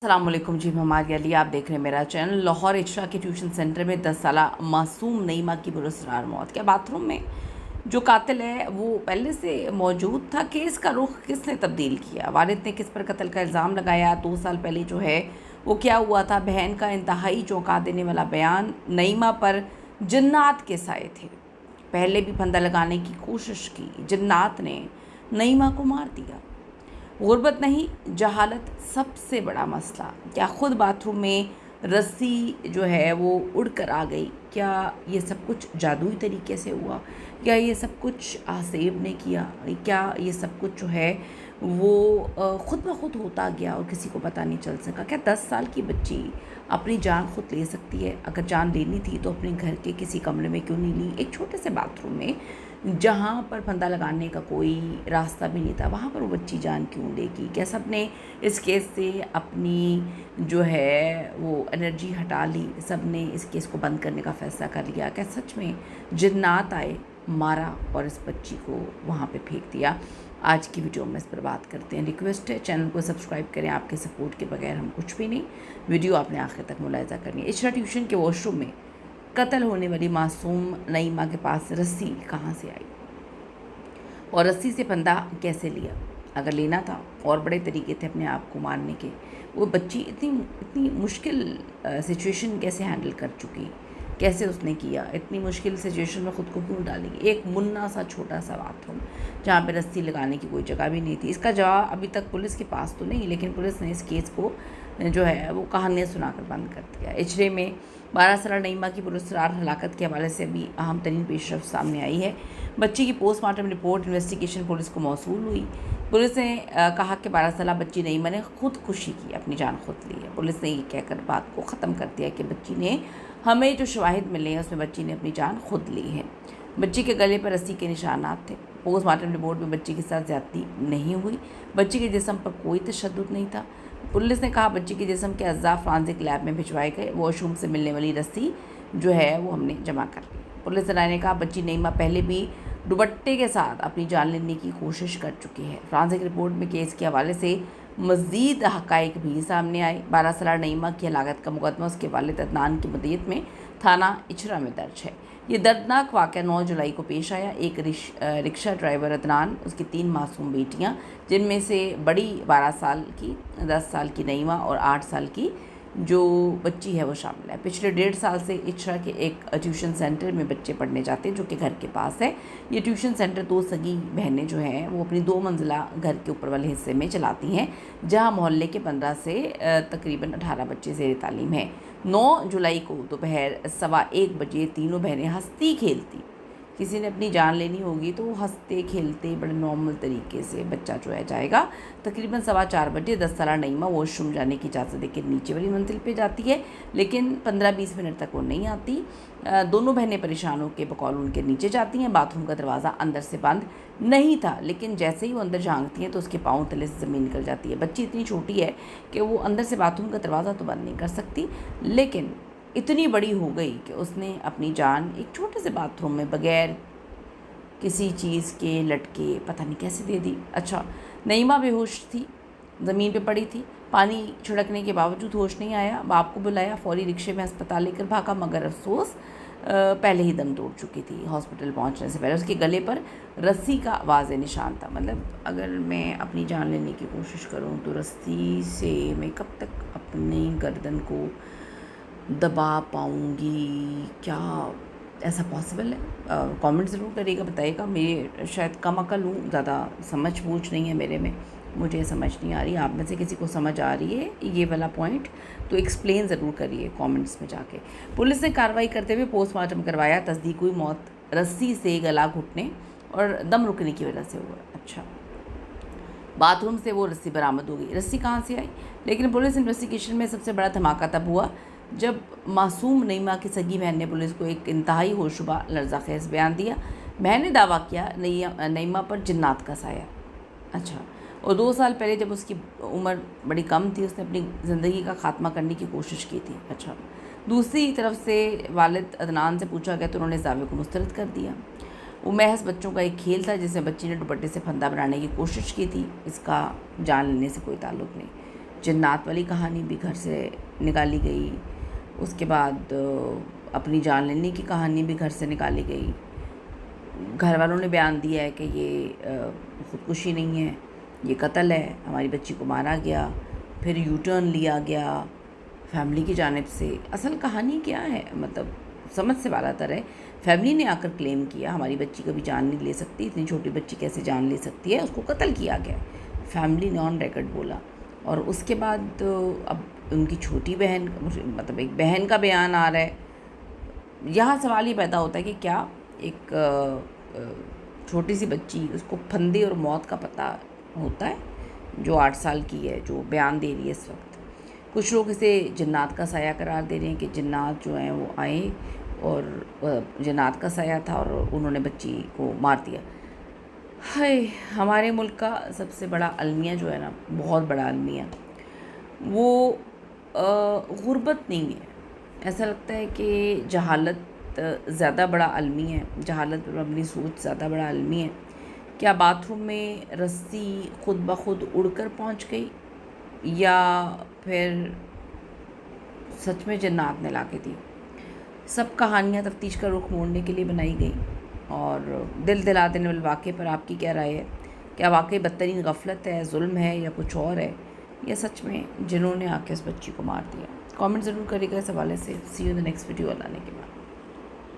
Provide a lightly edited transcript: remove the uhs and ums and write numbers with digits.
अस्सलाम वालेकुम जी, मैं हमारी अली, आप देख रहे हैं मेरा चैनल। लाहौर इशरा के ट्यूशन सेंटर में 10 साला मासूम नईमा की पुरस्कार मौत। क्या बाथरूम में जो कातिल है वो पहले से मौजूद था? केस का रुख किसने तब्दील किया? वालिद ने किस पर कत्ल का इल्ज़ाम लगाया? 2 साल पहले जो है वो क्या हुआ था? बहन का इंतहाई चौंका देने वाला बयान। नईमा पर जिन्नात के साए थे, पहले भी फंदा लगाने की कोशिश की, जिन्नात ने नईमा को मार दिया। गुर्बत नहीं, जहालत सबसे बड़ा मसला। क्या खुद बाथरूम में रस्सी जो है वो उड़ कर आ गई? क्या ये सब कुछ जादुई तरीके से हुआ? क्या ये सब कुछ आसेब ने किया? क्या ये सब कुछ जो है वो ख़ुद ब खुद होता गया और किसी को पता नहीं चल सका? क्या 10 साल की बच्ची अपनी जान खुद ले सकती है? अगर जान लेनी थी तो अपने घर के किसी कमरे में क्यों नहीं ली? एक छोटे से बाथरूम में जहाँ पर फंदा लगाने का कोई रास्ता भी नहीं था, वहाँ पर वो बच्ची जान क्यों लेगी? क्या सब ने इस केस से अपनी जो है वो एनर्जी हटा ली? सब ने इस केस को बंद करने का फ़ैसला कर लिया? क्या सच में जिन्नात आए, मारा और इस बच्ची को वहाँ पे फेंक दिया? आज की वीडियो में इस पर बात करते हैं। रिक्वेस्ट है चैनल को सब्सक्राइब करें, आपके सपोर्ट के बगैर हम कुछ भी नहीं। वीडियो आपने आखिर तक मुलाहिजा करनी है। इशरा ट्यूशन के वॉशरूम में कत्ल होने वाली मासूम नईमा के पास रस्सी कहाँ से आई और रस्सी से फंदा कैसे लिया? अगर लेना था और बड़े तरीके थे अपने आप को मारने के, वो बच्ची इतनी इतनी मुश्किल सिचुएशन कैसे हैंडल कर चुकी? कैसे उसने किया? इतनी मुश्किल सिचुएशन में ख़ुद को क्यों डालेगी? एक मुन्ना सा छोटा सा बाथरूम जहाँ पे रस्सी लगाने की कोई जगह भी नहीं थी। इसका जवाब अभी तक पुलिस के पास तो नहीं, लेकिन पुलिस ने इस केस को जो है वो कहानियाँ सुनाकर बंद कर दिया। इजरे में 12 साला नईमा की पुरस्कार हलाकत के हवाले से अभी अहम तरीन पेशरफ सामने आई है। बच्ची की पोस्टमार्टम रिपोर्ट इन्वेस्टिगेशन पुलिस को मौसूल हुई। पुलिस ने कहा कि 12 साला बच्ची नईमा ने खुदकुशी की, अपनी जान खुद ली है। पुलिस ने ये कहकर बात को ख़त्म कर दिया कि बच्ची ने, हमें जो शवाहिद मिले हैं उसमें बच्ची ने अपनी जान खुद ली है। बच्ची के गले पर रस्सी के निशानात थे। पोस्टमार्टम रिपोर्ट में बच्ची के साथ ज़्यादती नहीं हुई। बच्ची के जिस्म पर कोई तशद्दुद नहीं था। पुलिस ने कहा बच्ची के जिस्म के अज़्ज़ा फॉरेंसिक लैब में भिजवाए गए। वॉशरूम से मिलने वाली रस्सी जो है वो हमने जमा कर ली। पुलिस ने कहा बच्ची नईमा पहले भी दुपट्टे के साथ अपनी जान लेने की कोशिश कर चुकी है। फॉरेंसिक रिपोर्ट में केस के हवाले से मज़ीद हक़ाइक़ भी सामने आए। 12 साला नईमा की हलाकत का मुकदमा उसके वालिद अदनान की मदीयत में थाना इचरा में दर्ज है। ये दर्दनाक वाक़या 9 जुलाई को पेश आया। एक रिक्शा ड्राइवर अदनान, उसकी 3 मासूम बेटियां, जिनमें से बड़ी 12 साल की, 10 साल की नईमा और 8 साल की जो बच्ची है वो शामिल है। पिछले 1.5 साल से इचरा के एक ट्यूशन सेंटर में बच्चे पढ़ने जाते हैं जो कि घर के पास है। ये ट्यूशन सेंटर 2 सगी बहनें जो हैं वो अपनी 2 मंजिला घर के ऊपर वाले हिस्से में चलाती हैं, जहां मोहल्ले के 15 से तकरीबन 18 बच्चे ज़ेर तालीम हैं। 9 जुलाई को दोपहर 1:15 बजे तीनों बहनें हंसती खेलती, किसी ने अपनी जान लेनी होगी तो हंसते खेलते बड़े नॉर्मल तरीके से बच्चा जो है जाएगा। तकरीबन 4:15 बजे 10 साला नईमा वॉशरूम जाने की इजाज़त देकर नीचे वाली मंजिल पे जाती है, लेकिन 15-20 मिनट तक वो नहीं आती। दोनों बहनें परेशान होकर बकौल उनके नीचे जाती हैं। बाथरूम का दरवाज़ा अंदर से बंद नहीं था, लेकिन जैसे ही वो अंदर झांकती हैं तो उसके पाँव तले से ज़मीन निकल जाती है। बच्ची इतनी छोटी है कि वो अंदर से बाथरूम का दरवाज़ा तो बंद नहीं कर सकती, लेकिन इतनी बड़ी हो गई कि उसने अपनी जान एक छोटे से बाथरूम में बग़ैर किसी चीज़ के लटके पता नहीं कैसे दे दी। अच्छा, नईमा बेहोश थी, ज़मीन पे पड़ी थी, पानी छिड़कने के बावजूद होश नहीं आया। बाप को बुलाया, फौरी रिक्शे में अस्पताल लेकर भागा, मगर अफसोस पहले ही दम तोड़ चुकी थी। हॉस्पिटल पहुंचने से पहले उसके गले पर रस्सी का वाज़े निशान था। मतलब अगर मैं अपनी जान लेने की कोशिश करूं तो रस्सी से मैं कब तक अपनी गर्दन को दबा पाऊँगी? क्या ऐसा पॉसिबल है? कमेंट ज़रूर करिएगा, बताइएगा। मेरे शायद कम अकल हूँ, ज़्यादा समझ बूझ नहीं है मेरे में, मुझे समझ नहीं आ रही। आप में से किसी को समझ आ रही है ये वाला पॉइंट तो एक्सप्लेन ज़रूर करिए कमेंट्स में जाके। पुलिस ने कार्रवाई करते हुए पोस्टमार्टम करवाया। तस्दीक हुई मौत रस्सी से गला घुटने और दम रुकने की वजह से हुआ। अच्छा, बाथरूम से वो रस्सी बरामद हो गई। रस्सी कहाँ से आई? लेकिन पुलिस इन्वेस्टिगेशन में सबसे बड़ा धमाका तब हुआ जब मासूम नईमा की सगी बहन ने पुलिस को एक इंतहाई होशरुबा लर्ज़ाखेज़ बयान दिया। बहन ने दावा किया नईमा पर जिन्नात का साया। अच्छा, और 2 साल पहले जब उसकी उम्र बड़ी कम थी उसने अपनी ज़िंदगी का ख़ात्मा करने की कोशिश की थी। अच्छा, दूसरी तरफ से वालिद अदनान से पूछा गया तो उन्होंने इस दावे को मुस्तरद कर दिया। वो महज बच्चों का एक खेल था जिसमें बच्ची ने दुपट्टे से फंदा बनाने की कोशिश की थी, इसका जान लेने से कोई ताल्लुक़ नहीं। जन्नात वाली कहानी भी घर से निकाली गई, उसके बाद अपनी जान लेने की कहानी भी घर से निकाली गई। घर वालों ने बयान दिया है कि ये ख़ुदकुशी नहीं है, ये कत्ल है, हमारी बच्ची को मारा गया, फिर यू टर्न लिया गया फैमिली की जानिब से। असल कहानी क्या है, मतलब समझ से बालातर है। फैमिली ने आकर क्लेम किया हमारी बच्ची कभी जान नहीं ले सकती, इतनी छोटी बच्ची कैसे जान ले सकती है, उसको कत्ल किया गया, फैमिली ने ऑन रिकॉर्ड बोला। और उसके बाद अब उनकी छोटी बहन, मतलब एक बहन का बयान आ रहा है। यहाँ सवाल ये पैदा होता है कि क्या एक छोटी सी बच्ची, उसको फंदे और मौत का पता होता है, जो 8 साल की है, जो बयान दे रही है इस वक्त। कुछ लोग इसे जन्नात का साया करार दे रहे हैं कि जन्नात जो हैं वो आए और जन्नात का साया था और उन्होंने बच्ची को मार दिया। हाय, हमारे मुल्क का सबसे बड़ा अलमिया जो है ना, बहुत बड़ा अलमिया, वो गुर्बत नहीं है। ऐसा लगता है कि जहालत ज़्यादा बड़ा अलमी है, जहालत पर मबनी सोच ज़्यादा बड़ा अलमी है। क्या बाथरूम में रस्सी खुद ब खुद उड़कर पहुंच गई, या फिर सच में जन्नात ने ला के दी? सब कहानियाँ तफ्तीश का रुख मोड़ने के लिए बनाई गई। और दिल दिला देने वाले वाक़े पर आपकी क्या राय है? क्या वाकई बदतरीन गफलत है, जुल्म है, या कुछ और है, या सच में जिन्होंने आके उस बच्ची को मार दिया? कमेंट ज़रूर करिएगा इस हवाले से। See you in the next video आने के बाद।